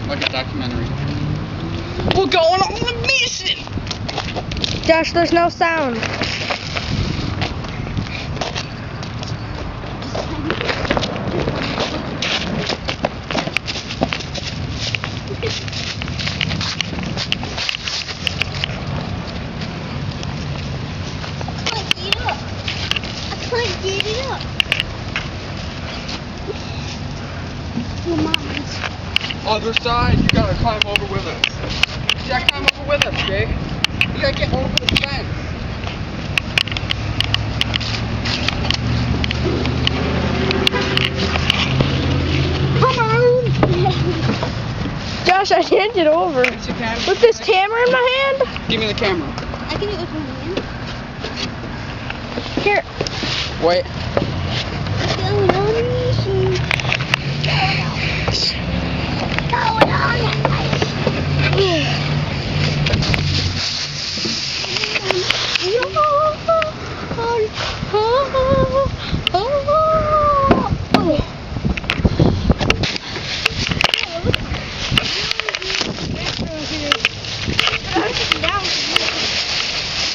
Like a documentary. We're going on a mission! Josh, there's no sound. Get it up. Other side, you gotta climb over with us. You gotta climb over with us, Jake. You gotta get over the fence. Come on! Josh, I can't get over. With this camera in my hand? Give me the camera. I can do it with my hand. Here. Wait. Going on a mission. Going on a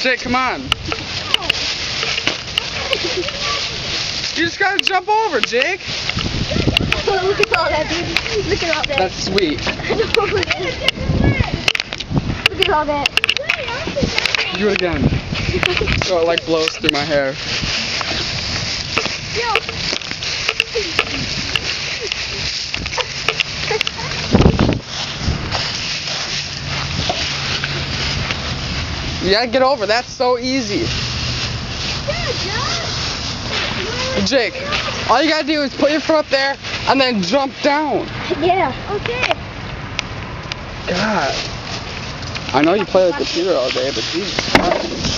Jake, come on. You just gotta jump over, Jake. Look at all that, dude. Look at all that. That's sweet. Look at all that. Do it again. So it like blows through my hair. You gotta get over. That's so easy. Jake, all you gotta do is put your foot up there and then jump down. Yeah. Okay. God. I know you play with the computer all day, but Jesus.